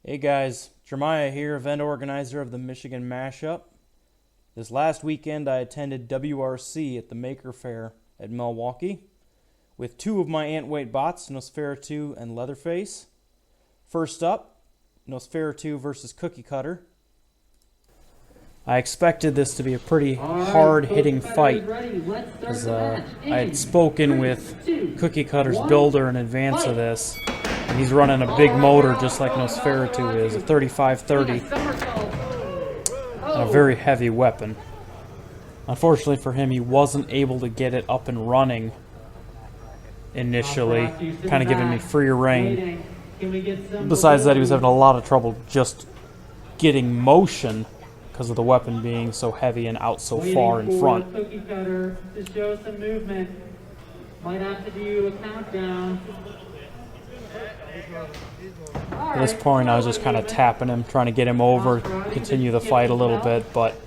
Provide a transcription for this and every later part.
Hey guys, Jeremiah here, event organizer of the Michigan Mashup. This last weekend I attended WRC at the Maker Faire at Milwaukee with two of my ant-weight bots, Nosferatu and Leatherface. First up, Nosferatu versus Cookie Cutter. I expected this to be a pretty hard-hitting fight, as I had spoken with Cookie Cutter's builder in advance of this. And he's running a big motor just like Nosferatu is, a 3530, and a very heavy weapon. Unfortunately for him, he wasn't able to get it up and running initially, kind of giving me free rein. Besides that, he was having a lot of trouble just getting motion because of the weapon being so heavy and out so far in front. Cookie Cutter to show some movement. Might have to do a countdown. At this point, I was just kind of tapping him, trying to get him over, continue the fight a little bit, but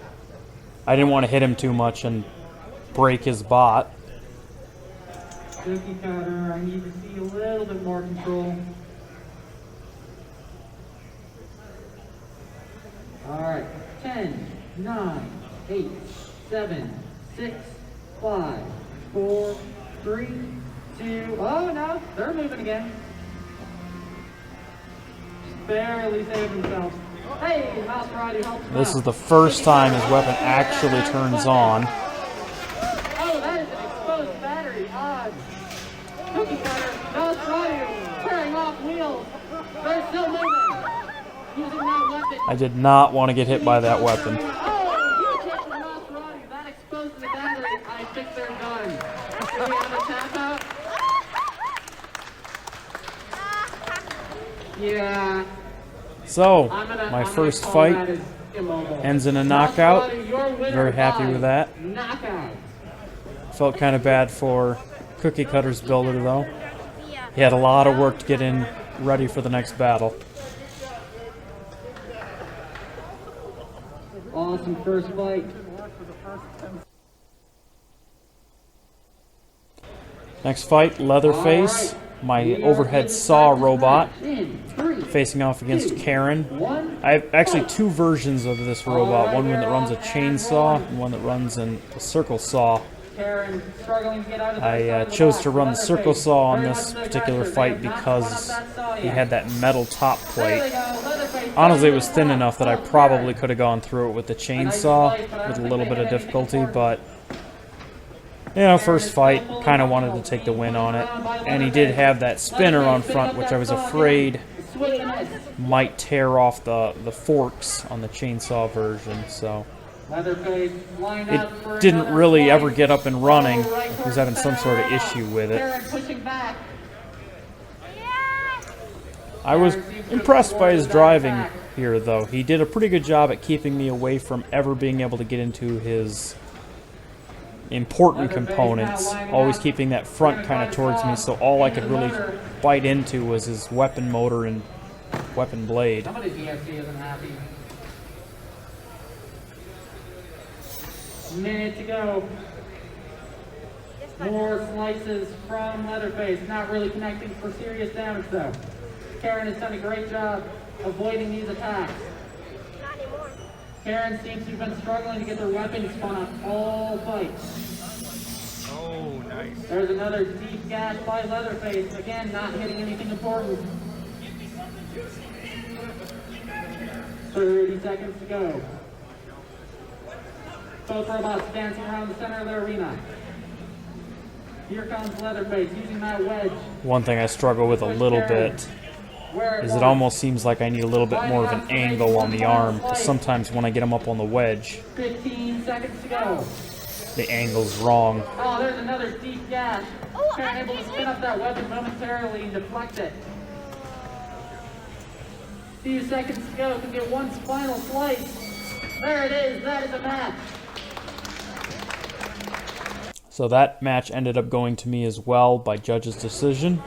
I didn't want to hit him too much and break his bot. Cookie Cutter, I need to see a little bit more control. Alright, 10, 9, 8, 7, 6, 5, 4, 3, 2, oh no, they're moving again. Barely saved themselves. Hey, Nosferatu helps. This is the first time his weapon actually turns on. Oh, that is an exposed battery. Odds. Cookie Cutter, Nosferatu, tearing off wheels. They're still moving. Using that weapon. I did not want to get hit by that weapon. Oh, huge hit from Nosferatu. That exposed the battery. I think they're done. Do we have a tap out? Yeah. So, my first fight ends in a knockout. Very happy with that. Felt kind of bad for Cookie Cutter's builder though. He had a lot of work to get in ready for the next battle. Awesome first fight. Next fight, Leatherface, my overhead saw robot, facing off against Karen. I have actually two versions of this robot, one that runs a chainsaw and one that runs a circle saw. I chose to run the circle saw on this particular fight because he had that metal top plate. Honestly, it was thin enough that I probably could have gone through it with the chainsaw with a little bit of difficulty, but you know, first fight, kind of wanted to take the win on it. And he did have that spinner on front, which I was afraid might tear off the forks on the chainsaw version, so it didn't really ever get up and running. He was having some sort of issue with it. I was impressed by his driving here, though. He did a pretty good job at keeping me away from ever being able to get into his important components, always keeping that front kind of towards me, so all I could really bite into was his weapon motor and weapon blade. Minute to go. More slices from Leatherface, not really connecting for serious damage though. Karen has done a great job avoiding these attacks. Karen seems to have been struggling to get their weapons spun up all fight. Oh, nice. There's another deep gash by Leatherface. Again, not hitting anything important. 30 seconds to go. Both robots dancing around the center of the arena. Here comes Leatherface using that wedge. One thing I struggle with a little bit is it almost seems like I need a little bit more of an angle on the arm, because sometimes when I get him up on the wedge, 15 seconds to go. the angle's wrong. Oh, there's another deep gash. Karen able to spin up that weapon momentarily and deflect it. Few seconds to go. Can get one final slice. There it is. That is a match. So that match ended up going to me as well by judge's decision.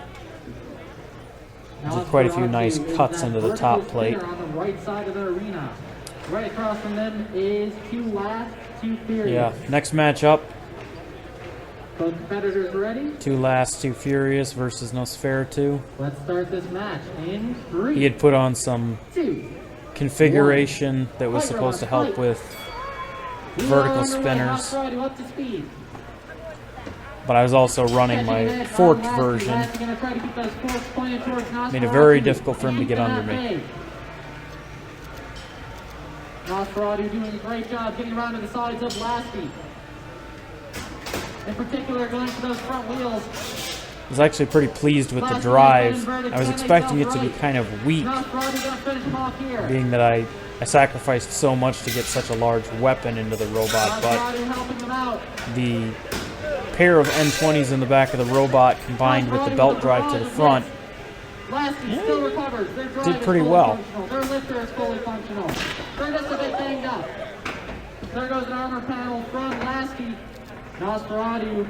Did quite a few nice cuts into the top plate. On the right side of the arena. Right across from them is two last, two furious. Yeah, next matchup, Both competitors ready? Too Last, Too Furious versus Nosferatu. Let's start this match in 3, He had put on some 2, configuration that was supposed to help with vertical spinners, Nosferatu up to speed. but I was also running my forked version. Made it very difficult for him to get under me. Nosferatu doing a great job getting around to the sides of Lasky. In particular, going for those front wheels. I was actually pretty pleased with the drive. I was expecting it to be kind of weak, being that I sacrificed so much to get such a large weapon into the robot, but the pair of N20s in the back of the robot combined with the belt drive to the front did pretty well. Their lifter is fully functional. They're just a bit banged up. There goes an armor panel from Lasky. Nosferatu.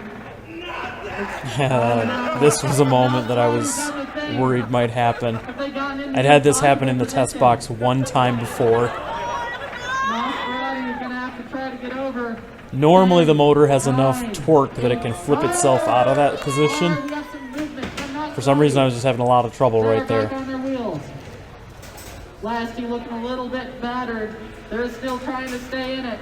This was a moment that I was worried might happen. I'd had this happen in the test box one time before. Nosferatu is gonna have to try to get over. Normally the motor has enough torque that it can flip itself out of that position. For some reason I was just having a lot of trouble right there. Lasky looking a little bit battered. They're still trying to stay in it.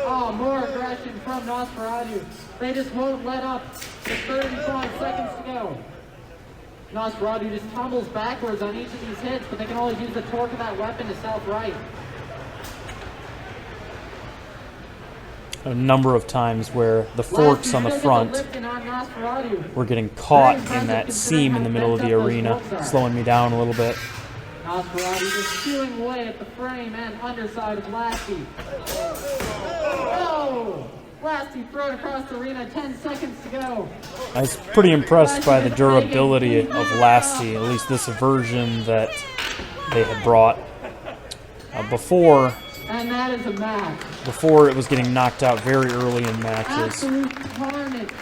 Oh, more aggression from Nosferatu. They just won't let up. With 35 seconds to go. Nosferatu just tumbles backwards on each of these hits, but they can always use the torque of that weapon to self-right. A number of times where the forks on the front were getting caught in that seam in the middle of the arena, slowing me down a little bit. Nosferatu just chewing away at the frame and underside of Lasky. Oh! Lasky thrown across the arena, 10 seconds to go. I was pretty impressed by the durability of Lasky, at least this version that they had brought. Before, and that is a match. Before it was getting knocked out very early in matches.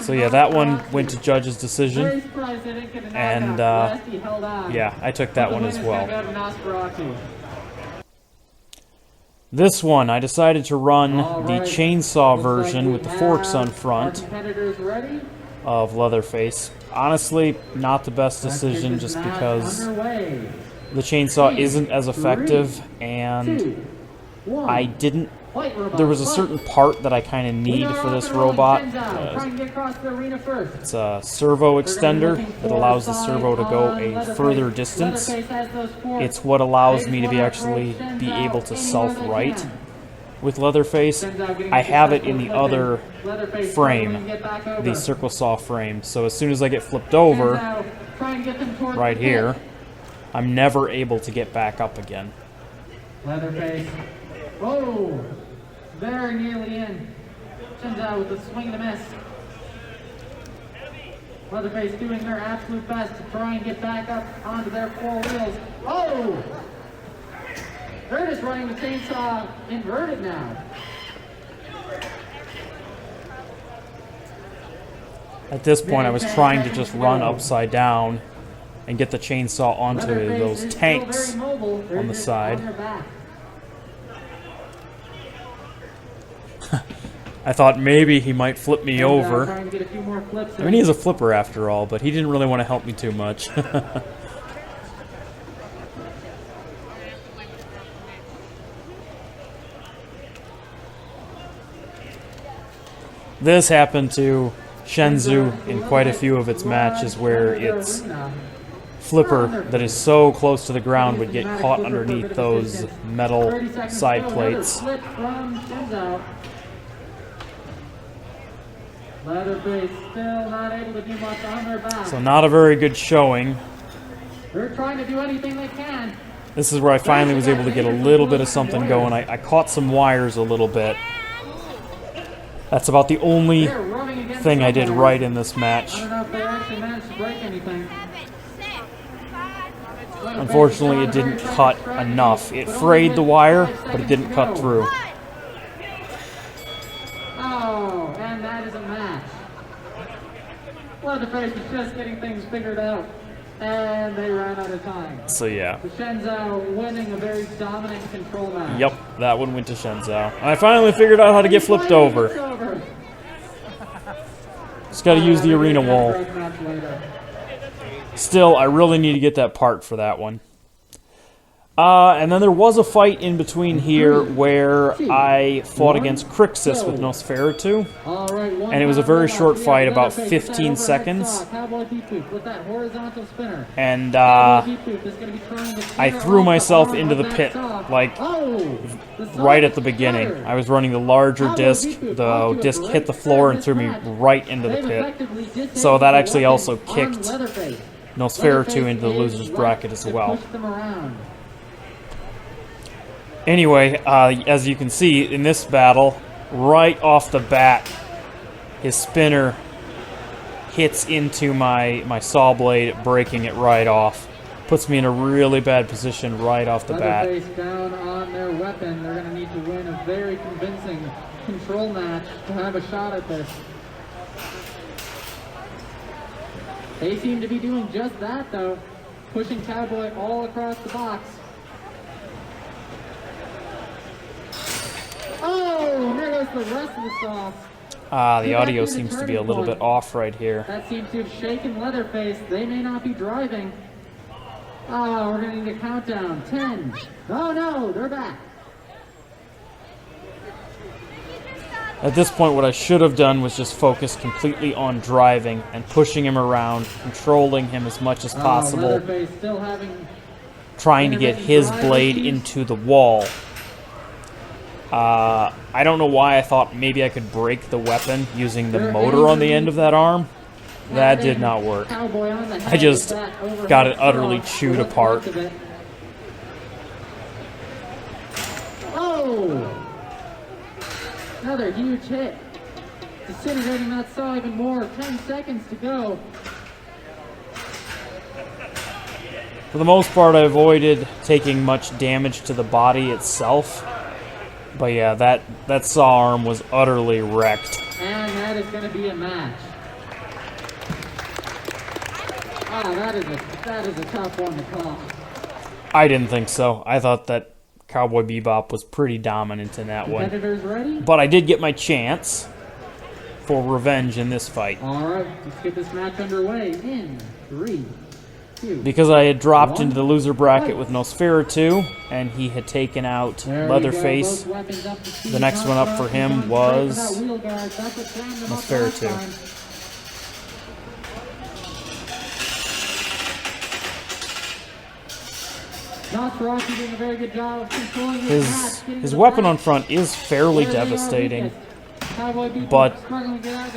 So yeah, that one went to judge's decision. And yeah, I took that one as well. This one, I decided to run the chainsaw version with the forks on front of Leatherface. Honestly, not the best decision just because the chainsaw isn't as effective, and I didn't... There was a certain part that I kind of need for this robot. It's a servo extender that allows the servo to go a further distance. It's what allows me to actually be able to self-right with Leatherface. I have it in the other frame, the circle saw frame. So as soon as I get flipped over, right here, I'm never able to get back up again. Leatherface. Whoa! Very nearly in. Shinzo with the swing and a miss. Leatherface doing their absolute best to try and get back up onto their four wheels. Oh! They're just running the chainsaw inverted now. At this point, I was trying to just run upside down and get the chainsaw onto those tanks on the side. I thought maybe he might flip me over. I mean, he's a flipper after all, but he didn't really want to help me too much. This happened to Shenzhou in quite a few of its matches where its flipper that is so close to the ground would get caught underneath those metal side plates. Leatherface still not able to do much on their back. So not a very good showing. They're trying to do anything they can. This is where I finally was able to get a little bit of something going. I caught some wires a little bit. That's about the only thing I did right in this match. I don't know if they actually managed to break anything. Unfortunately, it didn't cut enough. It frayed the wire, but it didn't cut through. Oh, and that is a match. Leatherface was just getting things figured out, and they ran out of time. So yeah. Shenzhou winning a very dominant control match. Yep, that one went to Shenzhou. And I finally figured out how to get flipped over. Just got to use the arena wall. Still, I really need to get that part for that one. And then there was a fight in between here where I fought against Crixus with Nosferatu, and it was a very short fight, about 15 seconds. And I threw myself into the pit, like, right at the beginning. I was running the larger disc. The disc hit the floor and threw me right into the pit. So that actually also kicked Nosferatu into the loser's bracket as well. Anyway, as you can see in this battle, right off the bat, his spinner hits into my saw blade, breaking it right off. Puts me in a really bad position right off the bat. Leatherface down on their weapon. They're going to need to win a very convincing control match to have a shot at this. They seem to be doing just that, though. Pushing Cowboy all across the box. Oh, there goes the rest of the sauce. The audio seems to be a little bit off right here. That seems to have shaken Leatherface. They may not be driving. Oh, we're going to need a countdown. 10. Oh, no, they're back. At this point, what I should have done was just focus completely on driving and pushing him around, controlling him as much as possible, Leatherface still having trying to get his blade into the wall. I don't know why I thought maybe I could break the weapon using the motor on the end of that arm. That did not work. I just got it utterly chewed apart. Oh! Another huge hit. Disintegrating that saw even more. 10 seconds to go. For the most part, I avoided taking much damage to the body itself. But yeah, that saw arm was utterly wrecked. And that is going to be a match. Oh, that is a tough one to call. I didn't think so. I thought that Cowboy Bebop was pretty dominant in that one. Competitors ready? But I did get my chance for revenge in this fight. All right, let's get this match underway in 3, 2. Because I had dropped into the loser bracket with Nosferatu, and he had taken out Leatherface. The next one up for him was Nosferatu. Nosferatu doing a very good job of controlling his weapon on front is fairly devastating, but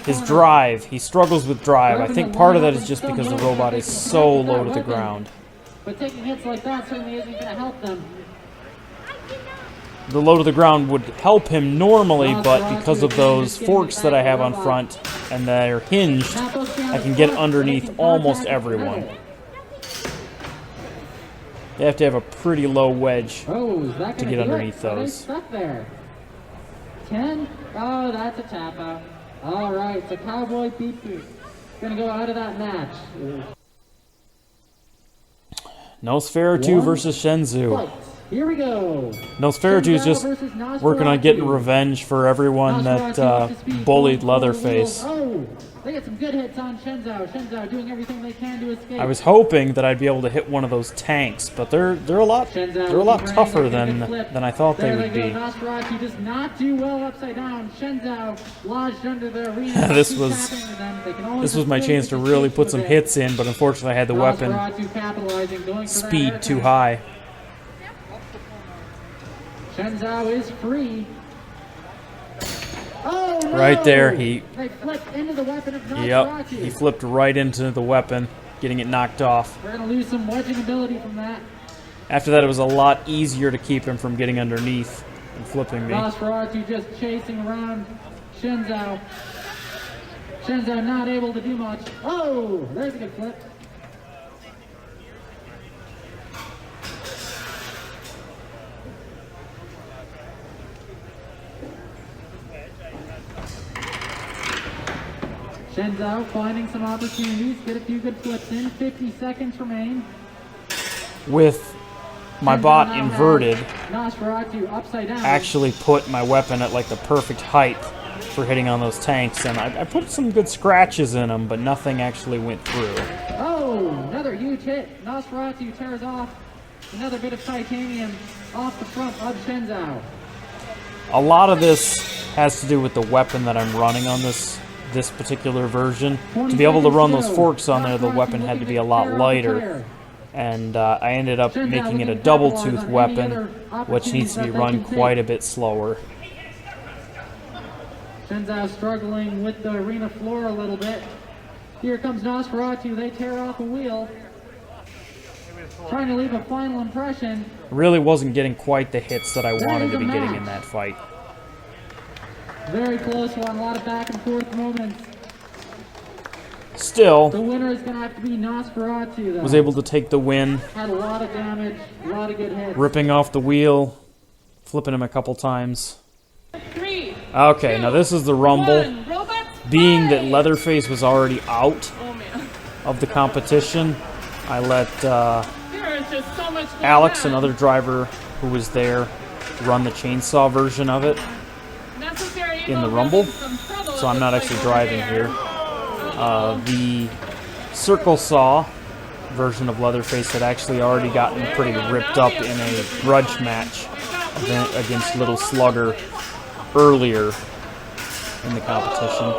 his drive, he struggles with drive. I think part of that is just because the robot is so low to the ground. But taking hits like that certainly isn't going to help them. The low to the ground would help him normally, but because of those forks that I have on front and they're hinged, I can get underneath almost everyone. You have to have a pretty low wedge to get underneath those. Stuck there. 10. Oh, that's a tap out. All right, so Cowboy Bebop going to go out of that match. Nosferatu versus Shenzhou. Fight. Here we go. Nosferatu is just working on getting revenge for everyone that bullied Leatherface. Oh, they get some good hits on Shenzhou. Shenzhou doing everything they can to escape. I was hoping that I'd be able to hit one of those tanks, but they're a lot tougher than I thought they would be. Nosferatu does not do well upside down. Shenzhou lodged under the arena. This was my chance to really put some hits in, but unfortunately I had the weapon speed too high. Shenzhou is free. Oh, no! Right there, he flipped into the weapon of Nosferatu. Yep, he flipped right into the weapon, getting it knocked off. We're going to lose some wedging ability from that. After that, it was a lot easier to keep him from getting underneath and flipping me. Nosferatu just chasing around Shenzhou. Shenzhou not able to do much. Oh, there's a good flip. Shenzhou finding some opportunities, get a few good flips in. 50 seconds remain. With my bot inverted, Nosferatu upside down. actually put my weapon at like the perfect height for hitting on those tanks, and I put some good scratches in them, but nothing actually went through. Oh, another huge hit. Nosferatu tears off another bit of titanium off the front of Shenzhou. A lot of this has to do with the weapon that I'm running on this particular version. To be able to run those forks on there, the weapon had to be a lot lighter. And I ended up making it a double-tooth weapon, which needs to be run quite a bit slower. Shenzhou struggling with the arena floor a little bit. Here comes Nosferatu. They tear off a wheel. Trying to leave a final impression. Really wasn't getting quite the hits that I wanted to be getting in that fight. Very close one. A lot of back and forth moments. Still, the winner is going to have to be Nosferatu, though. Was able to take the win. Had a lot of damage, a lot of good hits. Ripping off the wheel, flipping him a couple times. 3, Okay, 2, now this is the Rumble. 1. Robots Being that play! Leatherface was already out Oh man, of the competition, I let there is just so much going Alex, on. another driver who was there, run the chainsaw version of it Necessary in the evil Rumble. having some trouble, So I'm it not looks actually like, driving over here. there. The circle saw version of Leatherface had actually already gotten pretty ripped up in a grudge match event against Little Slugger earlier in the competition.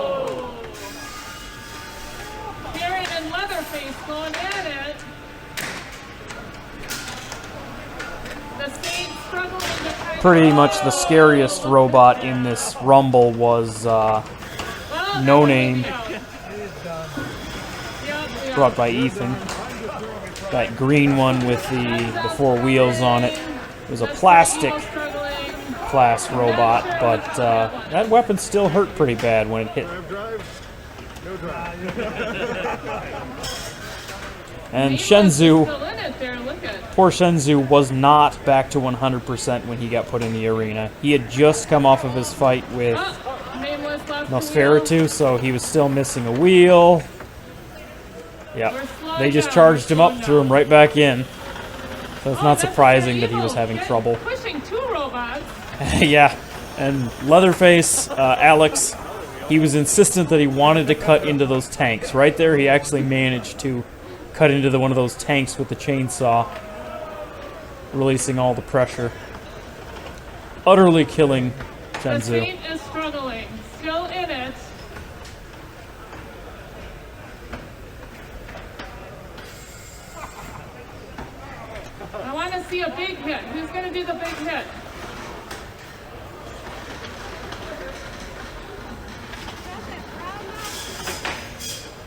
Karen and Leatherface going at it. The same struggling to kind Pretty much the scariest robot in this Rumble was No Name, brought by Ethan. That green one with the 4 wheels on it. It was a plastic class robot, but that weapon still hurt pretty bad when it hit. And Shenzhou, poor Shenzhou, was not back to 100% when he got put in the arena. He had just come off of his fight with Nosferatu, so he was still missing a wheel. Yeah, they just charged him up, threw him right back in. So it's not surprising that he was having trouble. Pushing 2 robots. Yeah, and Leatherface, Alex, he was insistent that he wanted to cut into those tanks. Right there, he actually managed to cut into one of those tanks with the chainsaw, releasing all the pressure, utterly killing The Shenzhou. team is struggling, still in it. I want to see a big hit. Who's going to do the big hit?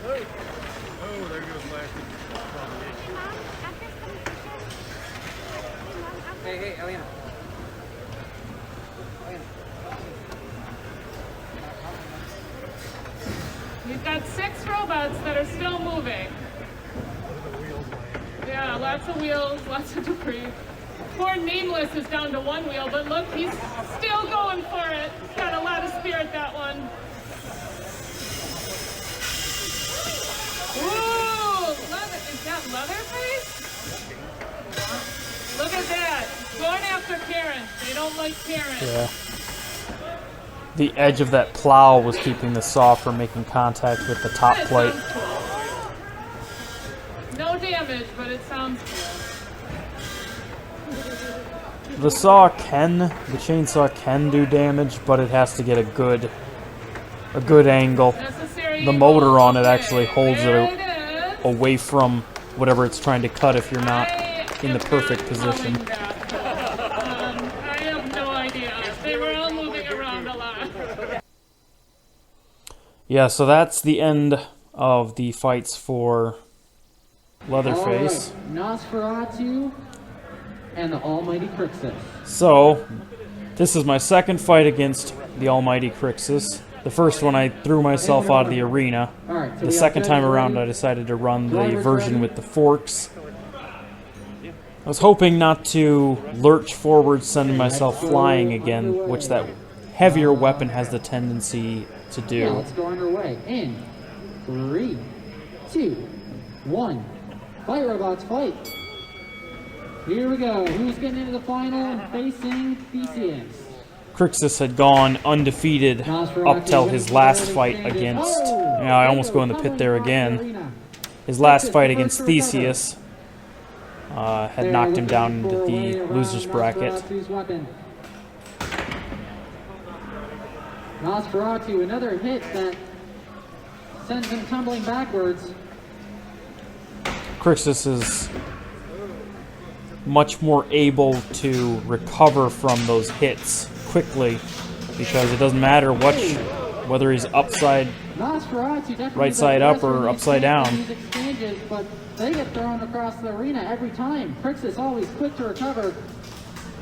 Oh, there goes Lashley. Hey, Elena. You've got 6 robots that are still moving. Yeah, lots of wheels, lots of debris. Poor Nameless is down to 1 wheel, but look, he's still going for it. He's got a lot of spirit, that one. Ooh, is that Leatherface? Look at that. Going after Karen. They don't like Karen. Yeah. The edge of that plow was keeping the saw from making contact with the top That plate. sounds cool. No damage, but it sounds cool. The chainsaw can do damage, but it has to get a good angle. Necessary The motor evil. on it Okay, actually holds there it it is. away from whatever it's trying to cut if you're not I in the am perfect not position. calling that. I have no idea. They were all moving around a lot. Yeah, so that's the end of the fights for Leatherface. All right, Nosferatu and the Almighty Crixus. So, this is my second fight against the Almighty Crixus. The first one I threw myself out of the arena. All right, so The we have second time judges around I ready. decided to run the Drivers version ready. with the forks. I was hoping not to lurch forward, sending myself flying again, which that heavier weapon has the tendency to Yeah, do. let's go underway. In 3, 2, 1. Fight, robots, fight. Here we go. Who's getting into the final and facing Theseus? Crixus had gone undefeated up till his last fight against... Yeah, I almost go in the pit there again. His last fight against Theseus had knocked him down into the loser's bracket. Nosferatu, another hit that sends him tumbling backwards. Crixus is much more able to recover from those hits quickly because it doesn't matter whether he's upside, right side up, or upside down. Exchanges, but they get thrown across the arena every time. Crixus always quick to recover.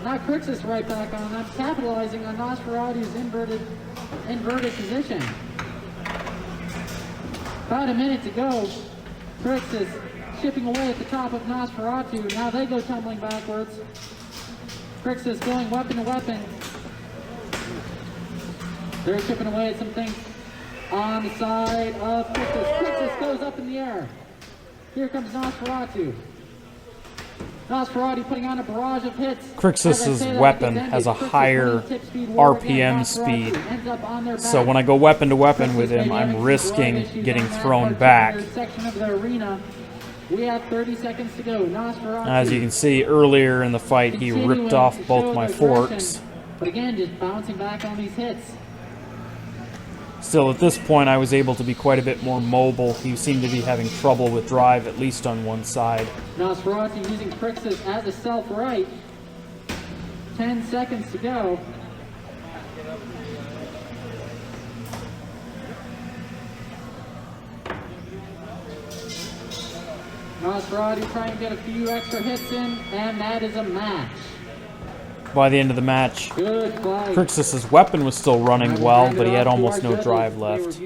Now Crixus right back on them, capitalizing on Nosferatu's inverted position. About a minute to go. Crixus chipping away at the top of Nosferatu. Now they go tumbling backwards. Crixus going weapon to weapon. They're chipping away at some things on the side of Crixus. Crixus goes up in the air. Here comes Nosferatu. Nosferatu putting on a barrage of hits. Crixus's weapon has a higher RPM speed, so when I go weapon to weapon with him, I'm risking getting thrown back. We have 30 seconds to go. Nosferatu. As you can see, earlier in the fight, he ripped off both my forks. But again, just bouncing back on these hits. Still, at this point, I was able to be quite a bit more mobile. He seemed to be having trouble with drive, at least on one side. Nosferatu using Crixus as a self-right. 10 seconds to go. Nosferatu trying to get a few extra hits in, and that is a match. By the end of the match, Crixus's weapon was still running well, but he had almost no drive left.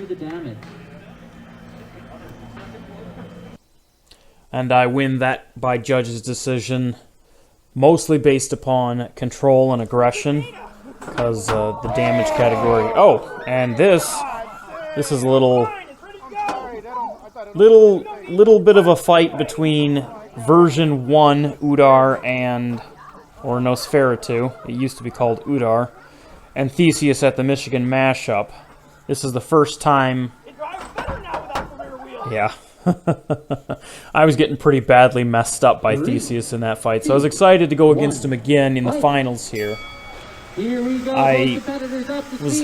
And I win that by judge's decision, mostly based upon control and aggression, because the damage category... Oh, and this is a little bit of a fight between version 1 Udar or Nosferatu, it used to be called Udar, and Theseus at the Michigan Mashup. This is the first time... Yeah. I was getting pretty badly messed up by Theseus in that fight, so I was excited to go against him again in the finals here. I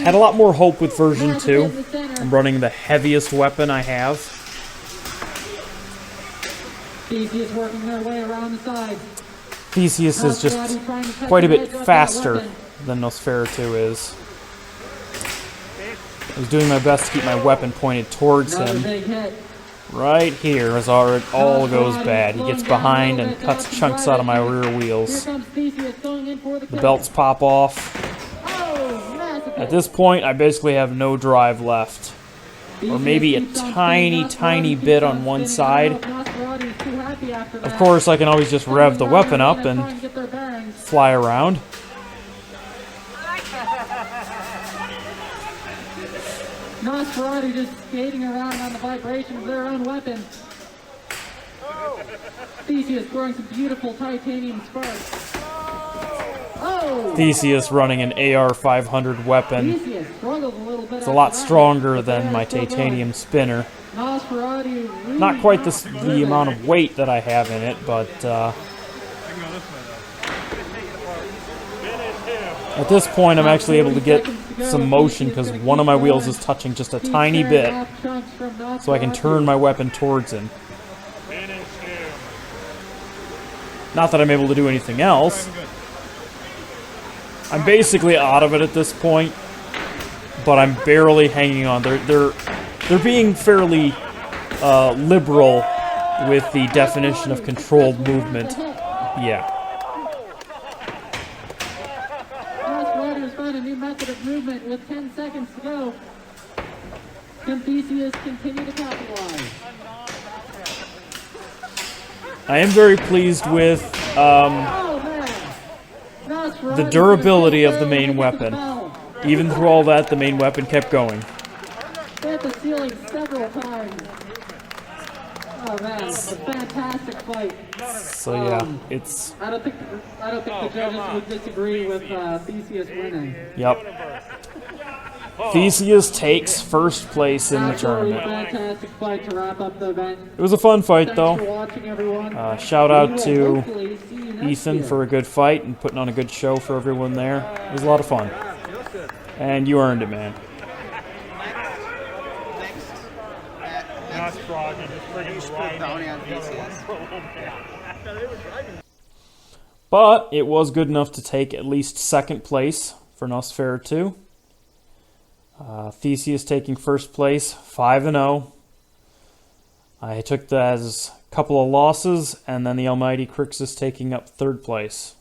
had a lot more hope with version 2. I'm running the heaviest weapon I have. Theseus working their way around the side. Theseus is just quite a bit faster than Nosferatu is. I was doing my best to keep my weapon pointed towards him. Right here is all goes bad. He gets behind and cuts chunks out of my rear wheels. The belts pop off. At this point, I basically have no drive left. Or maybe a tiny bit on one side. Of course, I can always just rev the weapon up and fly around. Nosferatu just skating around on the vibration of their own weapon. Theseus throwing some beautiful titanium sparks. Oh! Theseus running an AR-500 weapon. It's a lot stronger than my titanium spinner. Not quite the amount of weight that I have in it, but at this point I'm actually able to get some motion because one of my wheels is touching just a tiny bit, so I can turn my weapon towards him. Not that I'm able to do anything else. I'm basically out of it at this point, but I'm barely hanging on. They're being fairly liberal with the definition of controlled movement. Yeah. Nosferatu's found a new method of movement with 10 seconds to go. Can Theseus continue to capitalize? I am very pleased with the durability of the main weapon. Even through all that, the main weapon kept going. Hit the ceiling several times. Oh man, it's a fantastic fight. So yeah, it's I don't think the judges would disagree with Theseus winning. yep. Theseus takes first place in the Absolutely tournament. fantastic fight to wrap up the event. It was a fun fight Thanks though. for watching, everyone. Shout We out will to hopefully see you next Ethan year. for a good fight and putting on a good show for everyone there. It was a lot of fun. And you earned it, man. Nosferatu just friggin' riding. But it was good enough to take at least second place for Nosferatu. Theseus taking first place, 5-0. I took that as a couple of losses, and then the almighty Crixus taking up third place.